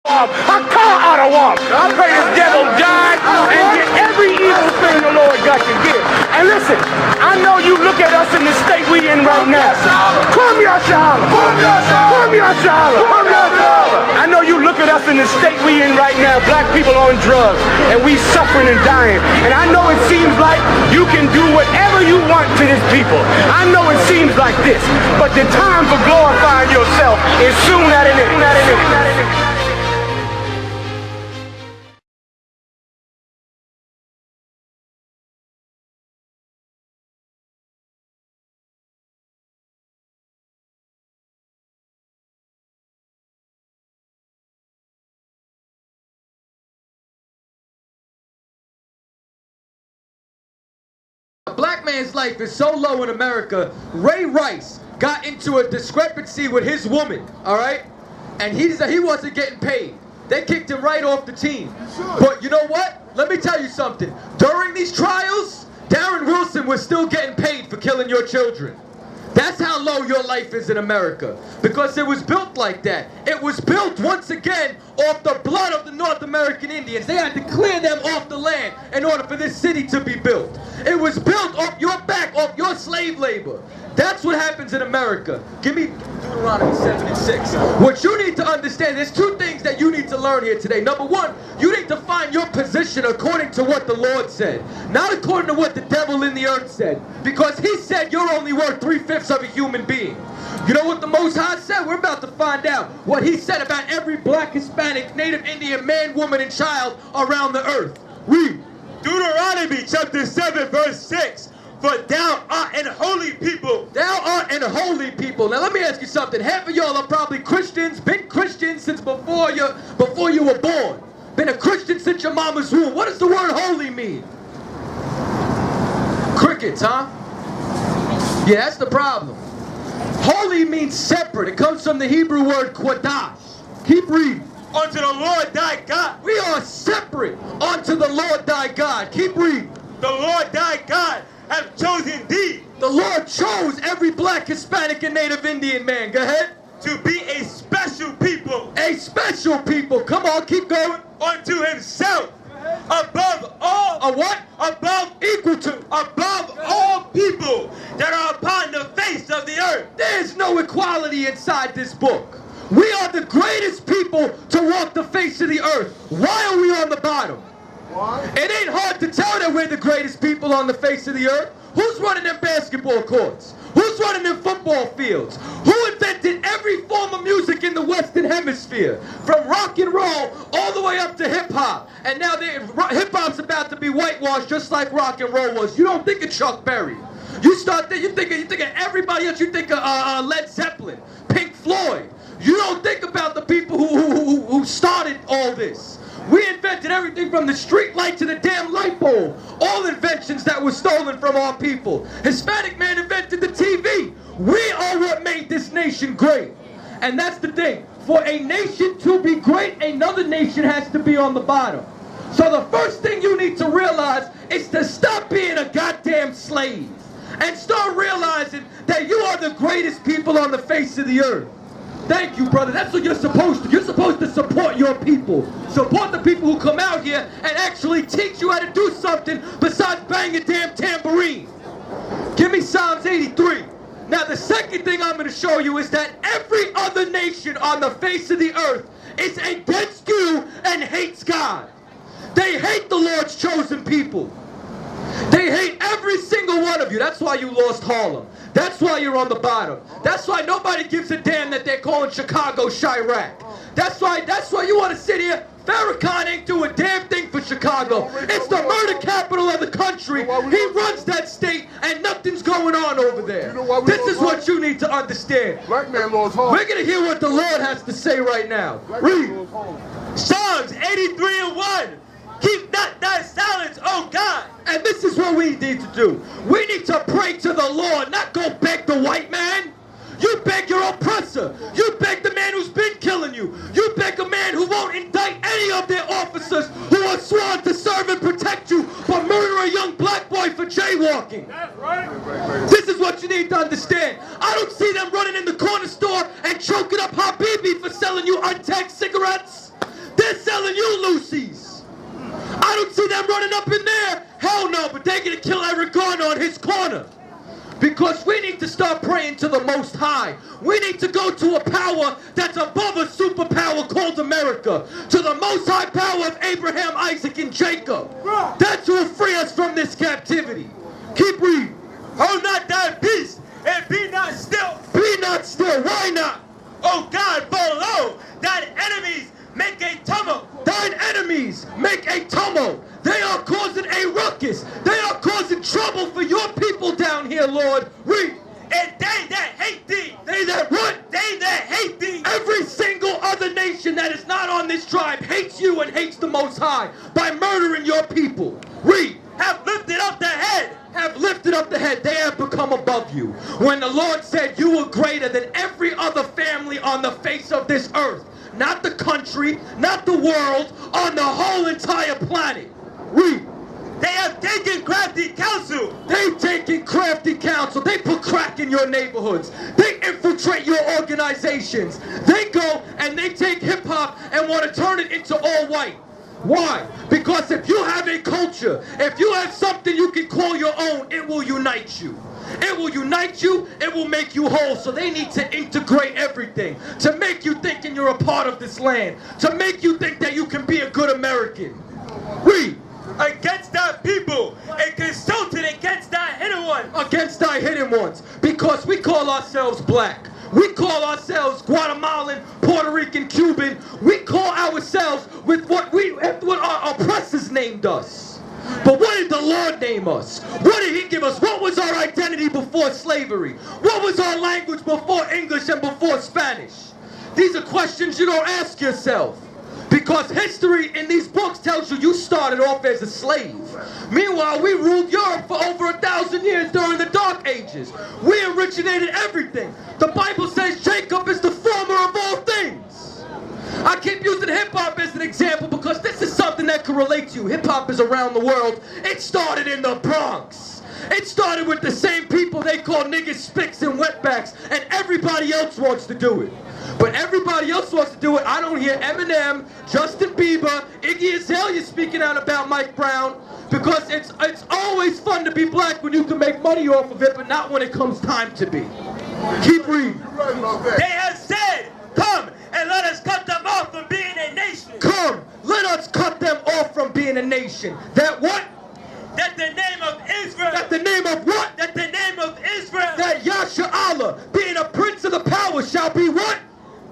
I call out a womp. I pray this devil die and get every evil thing the Lord got to give. And listen, I know you look at us in the state we in right now. Come here, SHALAM. Come here, SHALAM. Come here, SHALAM. I know you look at us in the state we in right now. Black people on drugs, and we suffering and dying. And I know it seems like you can do whatever you want to this people. I know it seems like this, but the time for glorifying yourself is soon at an end. A black man's life is so low in America. Ray Rice got into a discrepancy with his woman, all right? And he wasn't getting paid. They kicked him right off the team. But you know what? Let me tell you something. During these trials, Darren Wilson was still getting paid for killing your children. That's how low your life is in America. Because it was built like that. It was built, once again, off the blood of the North American Indians. They had to clear them off the land in order for this city to be built. It was built off your back, off your slave labor. That's what happens in America. Give me Deuteronomy 7 and 6. What you need to understand, there's two things that you need to learn here today. Number one, you need to find your position according to what the Lord said. Not according to what the devil in the earth said. Because he said you're only worth 3/5 of a human being. You know what the Most High said? We're about to find out what he said about every black, Hispanic, Native Indian man, woman, and child around the earth. Read. Deuteronomy chapter 7 verse 6. For thou art an holy people. Thou art an holy people. Now let me ask you something. Half of y'all are probably Christians, been Christians since before you were born. Been a Christian since your mama's womb. What does the word holy mean? Crickets, huh? Yeah, that's the problem. Holy means separate. It comes from the Hebrew word quadash. Keep reading. Unto the Lord thy God. We are separate unto the Lord thy God. Keep reading. The Lord thy God have chosen thee. The Lord chose every black, Hispanic, and Native Indian man. Go ahead. To be a special people. A special people. Come on, keep going. Unto himself. Above all. A what? Above. Equal to. Above all people that are upon the face of the earth. There's no equality inside this book. We are the greatest people to walk the face of the earth. Why are we on the bottom? Why? It ain't hard to tell that we're the greatest people on the face of the earth. Who's running them basketball courts? Who's running them football fields? Who invented every form of music in the Western Hemisphere? From rock and roll all the way up to hip-hop. And now hip-hop's about to be whitewashed just like rock and roll was. You don't think of Chuck Berry. You think of everybody else. You think of Led Zeppelin, Pink Floyd. You don't think about the people who started all this. We invented everything from the street light to the damn light bulb. All inventions that were stolen from our people. Hispanic man invented the TV. We are what made this nation great. And that's the thing. For a nation to be great, another nation has to be on the bottom. So the first thing you need to realize is to stop being a goddamn slave. And start realizing that you are the greatest people on the face of the earth. Thank you, brother. That's what you're supposed to. You're supposed to support your people. Support the people who come out here and actually teach you how to do something besides bang a damn tambourine. Give me Psalms 83. Now, the second thing I'm going to show you is that every other nation on the face of the earth is against you and hates God. They hate the Lord's chosen people. They hate every single one of you. That's why you lost Harlem. That's why you're on the bottom. That's why nobody gives a damn that they're calling Chicago Chirac. That's why you want to sit here. Farrakhan ain't doing a damn thing for Chicago. It's the murder capital of the country. He runs that state and nothing's going on over there. This is what you need to understand. Black man lost Harlem. We're going to hear what the Lord has to say right now. Read. Psalms 83 and 1. Keep not thy silence, oh God. And this is what we need to do. We need to pray to the Lord, not go beg the white man. You beg your oppressor. You beg the man who's been killing you. You beg a man who won't indict any of their officers who are sworn to serve and protect you but murder a young black boy for jaywalking. That's right. This is what you need to understand. I don't see them running in the corner store and choking up Habibi for selling you untaxed cigarettes. They're selling you Lucy's. I don't see them running up in there. Hell no, but they're going to kill Eric Garner on his corner. Because we need to start praying to the Most High. We need to go to a power that's above a superpower called America. To the Most High power of Abraham, Isaac, and Jacob. That's who will free us from this captivity. Keep reading. Hold not thy peace, and be not still. Be not still. Why not? O God, below, thine enemies make a tumult. Thine enemies make a tumult. They are causing a ruckus. They are causing trouble for your people down here, Lord. Read. And they that hate thee. They that what? They that hate thee. Every single other nation that is not on this tribe hates you and hates the Most High by murdering your people. Read. Have lifted up the head. Have lifted up the head. They have become above you. When the Lord said you were greater than every other family on the face of this earth. Not the country, not the world, on the whole entire planet. Read. They have taken crafty counsel. They've taken crafty counsel. They put crack in your neighborhoods. They infiltrate your organizations. They go and they take hip-hop and want to turn it into all white. Why? Because if you have a culture, if you have something you can call your own, it will unite you. It will unite you, it will make you whole. So they need to integrate everything, to make you thinking you're a part of this land, to make you think that you can be a good American. Read. Against thy people, and consulted against thy hidden ones. Against thy hidden ones. Because we call ourselves black. We call ourselves Guatemalan, Puerto Rican, Cuban. We call ourselves with what our oppressors named us. But what did the Lord name us? What did He give us? What was our identity before slavery? What was our language before English and before Spanish? These are questions you don't ask yourself. Because history in these books tells you you started off as a slave. Meanwhile, we ruled Europe for over 1,000 years during the Dark Ages. We originated everything. The Bible says Jacob is the former of all things. I keep using hip-hop as an example because this is something that can relate to you. Hip-hop is around the world. It started in the Bronx. It started with the same people they call niggas, spicks, and wetbacks, and everybody else wants to do it. But everybody else wants to do it. I don't hear Eminem, Justin Bieber, Iggy Azalea speaking out about Mike Brown, because it's always fun to be black when you can make money off of it, but not when it comes time to be. Keep reading. They have said, come and let us cut them off from being a nation. Come, let us cut them off from being a nation. That what? That the name of Israel. That the name of what? That the name of Israel. That Yasha Allah, being a prince of the power, shall be what?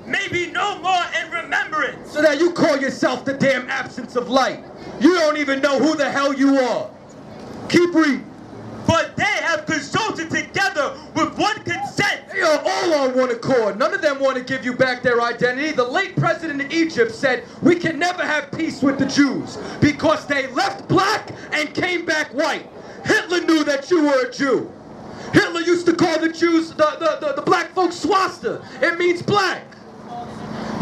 Maybe no more in remembrance. So that you call yourself the damn absence of light. You don't even know who the hell you are. Keep reading. For they have consulted together with one consent. They are all on one accord. None of them want to give you back their identity. The late president of Egypt said, we can never have peace with the Jews because they left black and came back white. Hitler knew that you were a Jew. Hitler used to call the Jews, the black folks, swasta. It means black.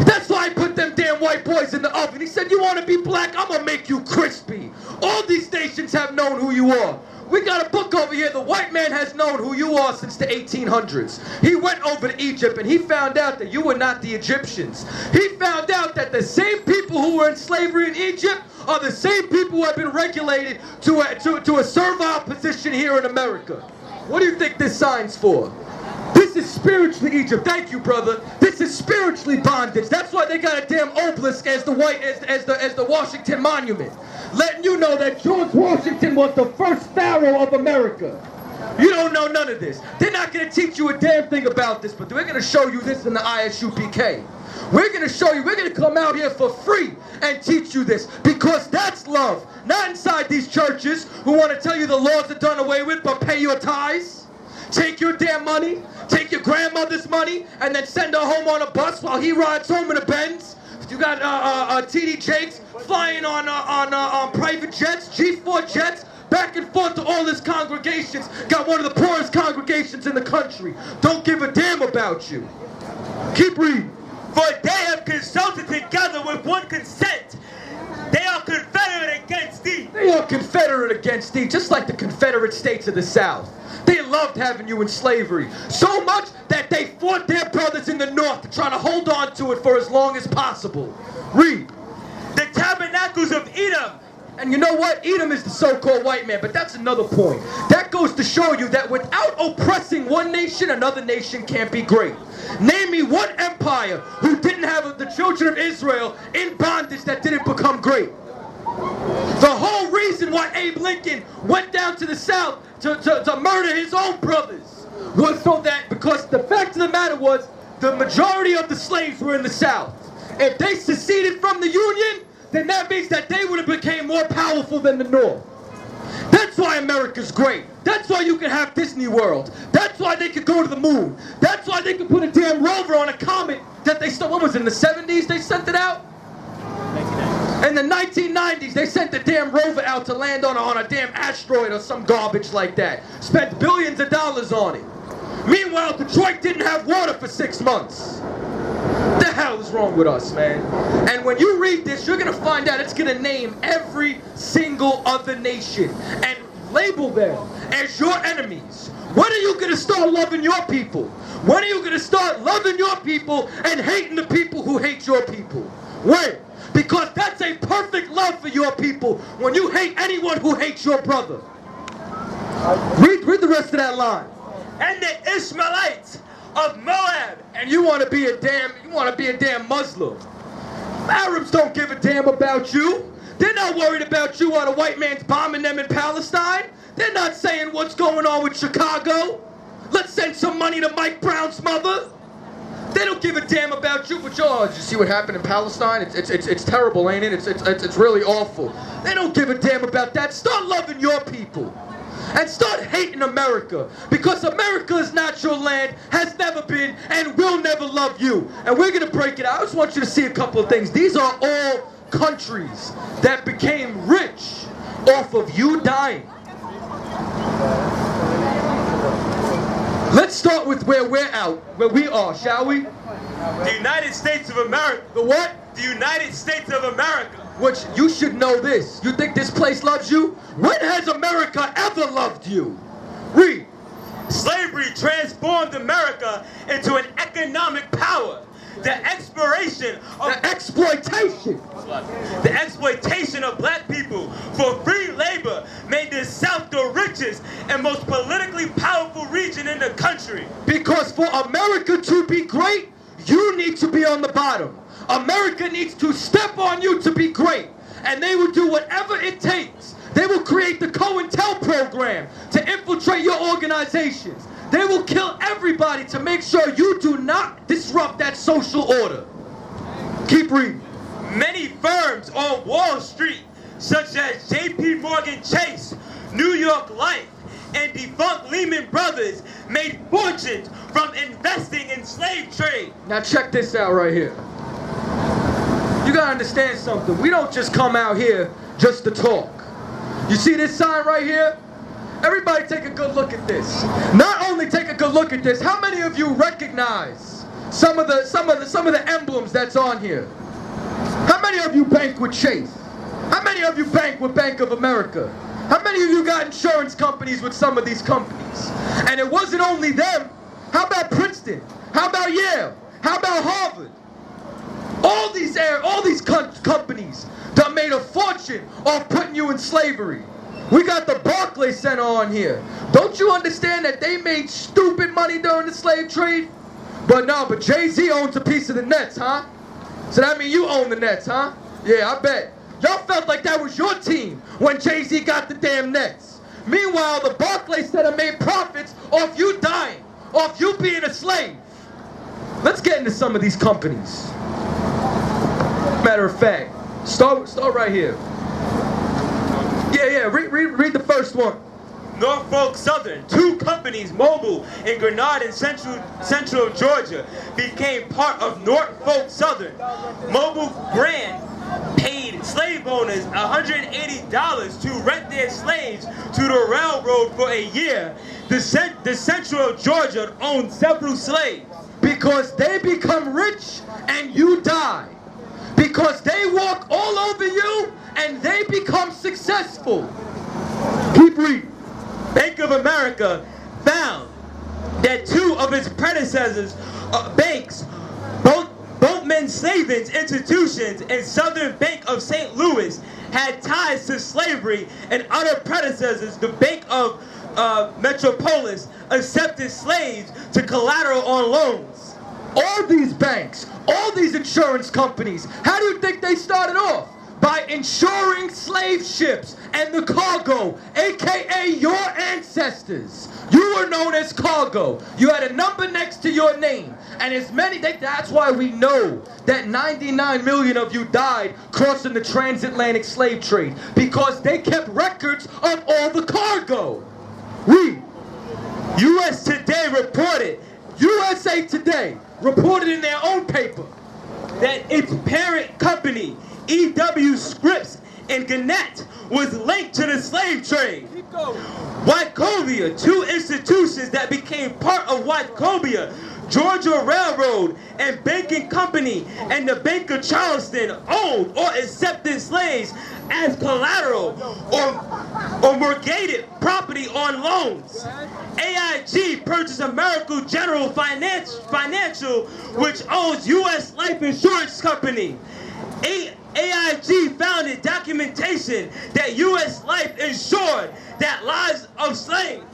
That's why I put them damn white boys in the oven. He said, you want to be black? I'm going to make you crispy. All these nations have known who you are. We got a book over here. The white man has known who you are since the 1800s. He went over to Egypt and he found out that you were not the Egyptians. He found out that the same people who were in slavery in Egypt are the same people who have been regulated to a servile position here in America. What do you think this sign's for? This is spiritually Egypt. Thank you, brother. This is spiritually bondage. That's why they got a damn obelisk as the Washington Monument, letting you know that George Washington was the first pharaoh of America. You don't know none of this. They're not going to teach you a damn thing about this, but we're going to show you this in the I.S.U.P.K. We're going to show you. We're going to come out here for free and teach you this, because that's love. Not inside these churches who want to tell you the laws are done away with, but pay your tithes. Take your damn money, take your grandmother's money, and then send her home on a bus while he rides home in a Benz. You got T.D. Jakes flying on private jets, G4 jets, back and forth to all his congregations. Got one of the poorest congregations in the country. Don't give a damn about you. Keep reading. For they have consulted together with one consent. They are confederate against thee. They are confederate against thee, just like the Confederate States of the South. They loved having you in slavery, so much that they fought their brothers in the North to try to hold on to it for as long as possible. Read. And you know what? Edom is the so-called white man, but that's another point. That goes to show you that without oppressing one nation, another nation can't be great. Name me one empire who didn't have the children of Israel in bondage that didn't become great. The whole reason why Abe Lincoln went down to the South to murder his own brothers was so that, because the fact of the matter was, the majority of the slaves were in the South. If they seceded from the Union, then that means that they would have became more powerful than the North. That's why America's great. That's why you can have Disney World. That's why they could go to the moon. That's why they could put a damn rover on a comet that they stole. What was it, in the 70s they sent it out? In the 1990s, they sent the damn rover out to land on a damn asteroid or some garbage like that. Spent billions of dollars on it. Meanwhile, Detroit didn't have water for 6 months. What the hell is wrong with us, man? And when you read this, you're going to find out it's going to name every single other nation and label them as your enemies. When are you going to start loving your people? When are you going to start loving your people and hating the people who hate your people? When? Because that's a perfect love for your people, when you hate anyone who hates your brother. Read the rest of that line. And the Ishmaelites of Moab. And you want to be a damn Muslim. Arabs don't give a damn about you. They're not worried about you while the white man's bombing them in Palestine. They're not saying what's going on with Chicago. Let's send some money to Mike Brown's mother. They don't give a damn about you, but did you see what happened in Palestine? It's terrible, ain't it? It's really awful. They don't give a damn about that. Start loving your people. And start hating America, because America is not your land, has never been, and will never love you. And we're going to break it out. I just want you to see a couple of things. These are all countries that became rich off of you dying. Let's start with where we are, shall we? The United States of America. The what? The United States of America. Which, you should know this. You think this place loves you? When has America ever loved you? Read. Slavery transformed America into an economic power. The exploitation of black people for free labor made the South the richest and most politically powerful region in the country. Because for America to be great, you need to be on the bottom. America needs to step on you to be great. And they will do whatever it takes. They will create the COINTEL program to infiltrate your organizations. They will kill everybody to make sure you do not disrupt that social order. Keep reading. Many firms on Wall Street, such as J.P. Morgan Chase, New York Life, and defunct Lehman Brothers, made fortunes from investing in slave trade. Now check this out right here. You gotta understand something. We don't just come out here just to talk. You see this sign right here? Everybody take a good look at this. Not only take a good look at this, how many of you recognize some of the emblems that's on here? How many of you bank with Chase? How many of you bank with Bank of America? How many of you got insurance companies with some of these companies? And it wasn't only them. How about Princeton? How about Yale? How about Harvard? All these companies that made a fortune off putting you in slavery. We got the Barclays Center on here. Don't you understand that they made stupid money during the slave trade? But Jay-Z owns a piece of the Nets, huh? So that means you own the Nets, huh? Yeah, I bet. Y'all felt like that was your team when Jay-Z got the damn Nets. Meanwhile, the Barclays Center made profits off you dying, off you being a slave. Let's get into some of these companies. Matter of fact, start right here. Yeah, read the first one. Norfolk Southern, two companies, Mobile and Grenada in central Georgia, became part of Norfolk Southern. Mobile Grand paid slave owners $180 to rent their slaves to the railroad for a year. The Central Georgia owned several slaves. Because they become rich and you die. Because they walk all over you and they become successful. Keep reading. Bank of America found that two of its predecessors, banks, Boatman Savings Institutions and Southern Bank of St. Louis, had ties to slavery and other predecessors, the Bank of Metropolis accepted slaves to collateral on loans. All these banks, all these insurance companies, how do you think they started off? By insuring slave ships and the cargo, aka your ancestors. You were known as cargo. You had a number next to your name. And as many, that's why we know that 99 million of you died crossing the transatlantic slave trade, because they kept records of all the cargo. U.S. Today reported, USA Today reported in their own paper that its parent company, E.W. Scripps and Gannett, was linked to the slave trade. Wachovia, two institutions that became part of Wachovia, Georgia Railroad and Banking Company, and the Bank of Charleston owned or accepted slaves as collateral or mortgaged property on loans. AIG purchased American General Financial, which owns U.S. Life Insurance Company. AIG founded documentation that U.S. Life insured that lives of slaves.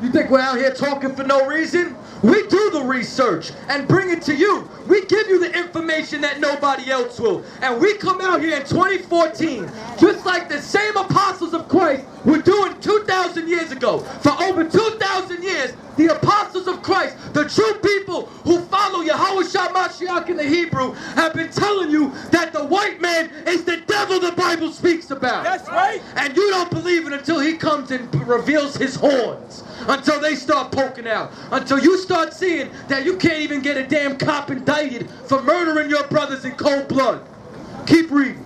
You think we're out here talking for no reason? We do the research and bring it to you. We give you the information that nobody else will. And we come out here in 2014, just like the same apostles of Christ were doing 2,000 years ago. For over 2,000 years, the apostles of Christ, the true people who follow Yahushua Mashiach in the Hebrew, have been telling you that the white man is the devil the Bible speaks about. That's right. And you don't believe it until he comes and reveals his horns. Until they start poking out. Until you start seeing that you can't even get a damn cop indicted for murdering your brothers in cold blood. Keep reading.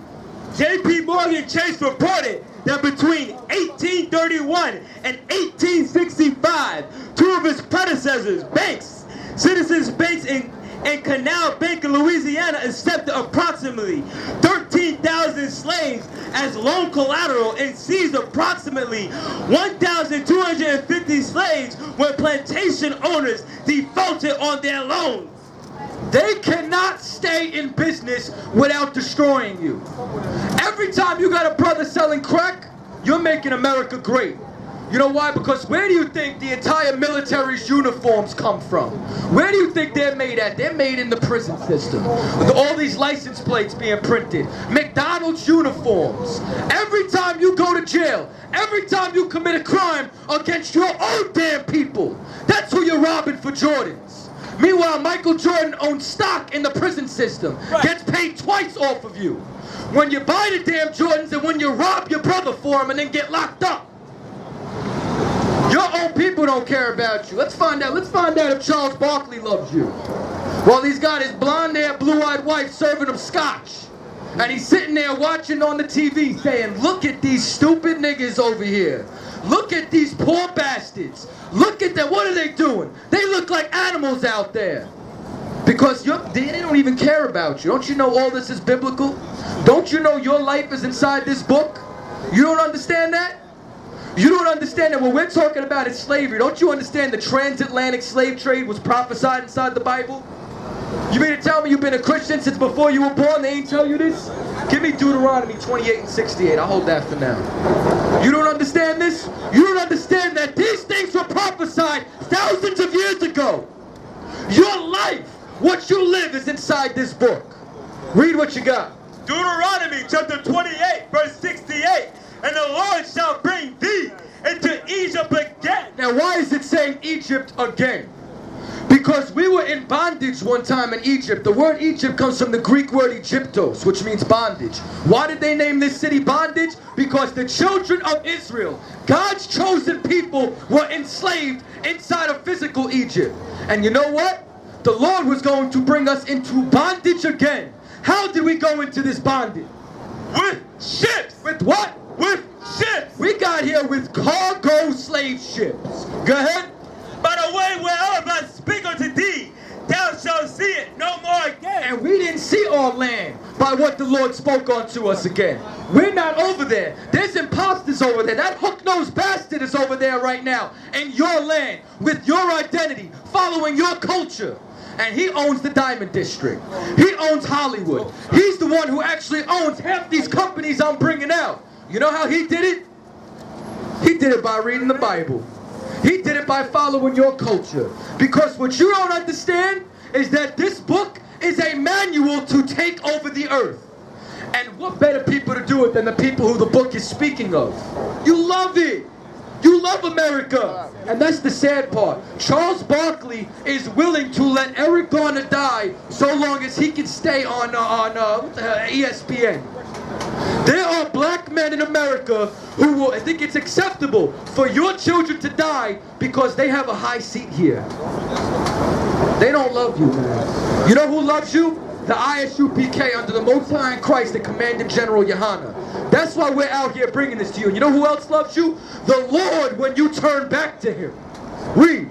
J.P. Morgan Chase reported that between 1831 and 1865, two of his predecessors, banks, Citizens Banks and Canal Bank in Louisiana, accepted approximately 13,000 slaves as loan collateral and seized approximately 1,250 slaves when plantation owners defaulted on their loans. They cannot stay in business without destroying you. Every time you got a brother selling crack, you're making America great. You know why? Because where do you think the entire military's uniforms come from? Where do you think they're made at? They're made in the prison system. With all these license plates being printed. McDonald's uniforms. Every time you go to jail, every time you commit a crime against your own damn people, that's who you're robbing for Jordans. Meanwhile, Michael Jordan owns stock in the prison system. Gets paid twice off of you. When you buy the damn Jordans and when you rob your brother for them and then get locked up. Your own people don't care about you. Let's find out if Charles Barkley loves you. Well, he's got his blonde-haired, blue-eyed wife serving him scotch. And he's sitting there watching on the TV saying, look at these stupid niggas over here. Look at these poor bastards. Look at them. What are they doing? They look like animals out there. Because they don't even care about you. Don't you know all this is biblical? Don't you know your life is inside this book? You don't understand that? You don't understand that what we're talking about is slavery. Don't you understand the transatlantic slave trade was prophesied inside the Bible? You mean to tell me you've been a Christian since before you were born? They ain't tell you this? Give me Deuteronomy 28 and 68. I'll hold that for now. You don't understand this? You don't understand that these things were prophesied thousands of years ago. Your life, what you live, is inside this book. Read what you got. Deuteronomy chapter 28, verse 68. And the Lord shall bring thee into Egypt again. Now, why is it saying Egypt again? Because we were in bondage one time in Egypt. The word Egypt comes from the Greek word Egyptos, which means bondage. Why did they name this city bondage? Because the children of Israel, God's chosen people, were enslaved inside of physical Egypt. And you know what? The Lord was going to bring us into bondage again. How did we go into this bondage? With ships. With what? With ships. We got here with cargo slave ships. Go ahead. By the way whereof I speak unto thee, thou shalt see it no more again. And we didn't see our land by what the Lord spoke unto us again. We're not over there. There's imposters over there. That hook-nosed bastard is over there right now in your land with your identity, following your culture. and he owns the Diamond District. He owns Hollywood. He's the one who actually owns half these companies I'm bringing out. You know how he did it? He did it by reading the Bible. He did it by following your culture. Because what you don't understand is that this book is a manual to take over the earth. And what better people to do it than the people who the book is speaking of? You love it. You love America. And that's the sad part. Charles Barkley is willing to let Eric Garner die so long as he can stay on ESPN. There are black men in America who will think it's acceptable for your children to die because they have a high seat here. They don't love you, man. You know who loves you? The I.S.U.P.K under the Most High in Christ, the Commanding General Yahanna. That's why we're out here bringing this to you. And you know who else loves you? The Lord when you turn back to Him. Read.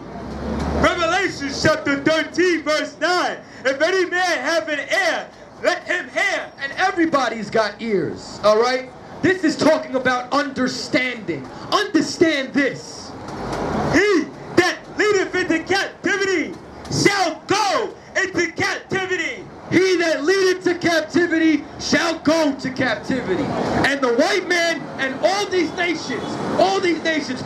Revelation chapter 13 verse 9. If any man have an ear, let him hear. And everybody's got ears, all right? This is talking about understanding. Understand this. He that leadeth into captivity shall go into captivity. He that leadeth to captivity shall go to captivity. And the white man and all these nations,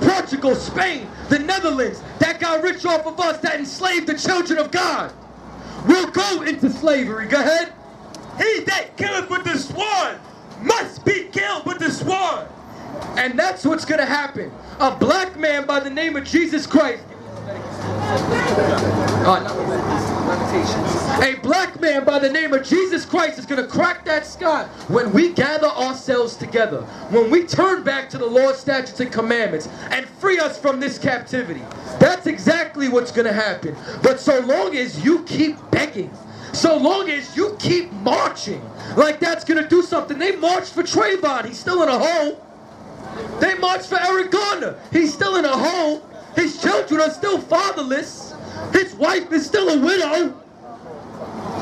Portugal, Spain, the Netherlands, that got rich off of us, that enslaved the children of God, will go into slavery. Go ahead. He that killeth with the sword must be killed with the sword. And that's what's going to happen. A black man by the name of Jesus Christ. A black man by the name of Jesus Christ is going to crack that sky when we gather ourselves together. When we turn back to the Lord's statutes and commandments and free us from this captivity. That's exactly what's going to happen. But so long as you keep begging, so long as you keep marching, like that's going to do something. They marched for Trayvon. He's still in a hole. They marched for Eric Garner. He's still in a hole. His children are still fatherless. His wife is still a widow.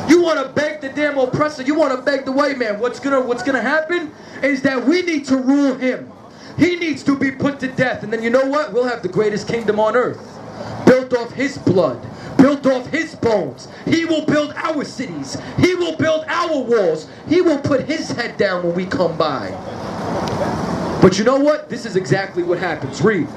You want to beg the damn oppressor. You want to beg the white man. What's gonna happen is that we need to rule him. He needs to be put to death. And then you know what? We'll have the greatest kingdom on earth. Built off his blood. Built off his bones. He will build our cities. He will build our walls. He will put his head down when we come by. But you know what? This is exactly what happens. Read.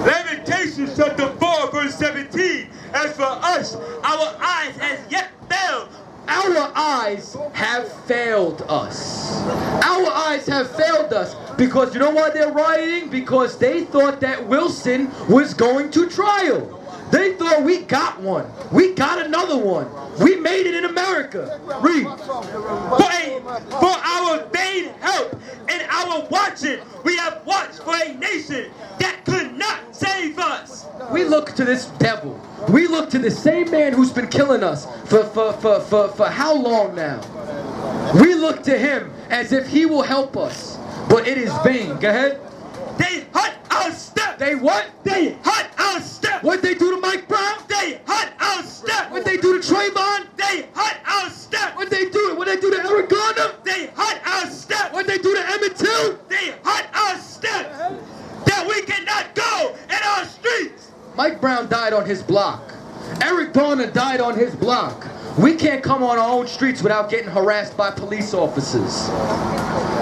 Lamentations chapter 4 verse 17. As for us, our eyes has yet failed. Our eyes have failed us. Our eyes have failed us. Because you know why they're rioting? Because they thought that Wilson was going to trial. They thought we got one. We got another one. We made it in America. Read. For our vain help and our watching, we have watched for a nation that could not save us. We look to this devil. We look to the same man who's been killing us for how long now? We look to him as if he will help us. But it is vain. Go ahead. They hunt our step. They what? They hunt our step. What'd they do to Mike Brown? They hunt our step. What'd they do to Trayvon? They hunt our step. What'd they do? What'd they do to Eric Garner? They hunt our step. What'd they do to Emmett Till? They hunt our step. That we cannot go in our streets. Mike Brown died on his block. Eric Garner died on his block. We can't come on our own streets without getting harassed by police officers.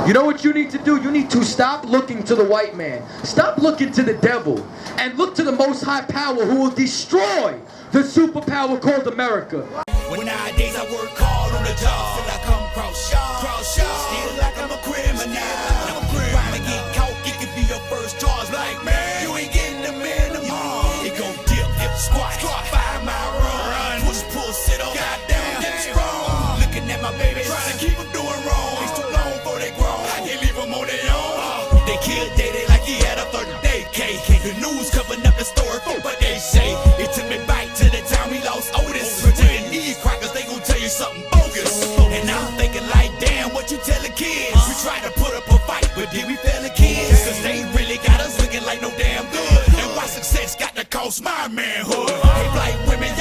You know what you need to do? You need to stop looking to the white man. Stop looking to the devil. And look to the Most High Power who will destroy the superpower called America. When nowadays I work hard on the job, till I come cross y'all, still like I'm a criminal. Trying to get caught, it could be your first charge. Like, man, you ain't getting the minimum. It gon' dip, squat, 5 mile run, push, pull, sit on, goddamn, get strong. Looking at my baby, trying to keep them doing wrong. It's too long before they grow, I can't leave them on their own. They killed Daddy like he had a 30-day case. The news covering up the story, but they say it took me back to the time we lost Otis. Pretend these crackers, they gon' tell you something bogus. And I'm thinking like, damn, what you tell the kids? We try to put up a fight, but did we fail the kids? Cause they really got us looking like no damn good. And why success got to cost my manhood? Hey, black women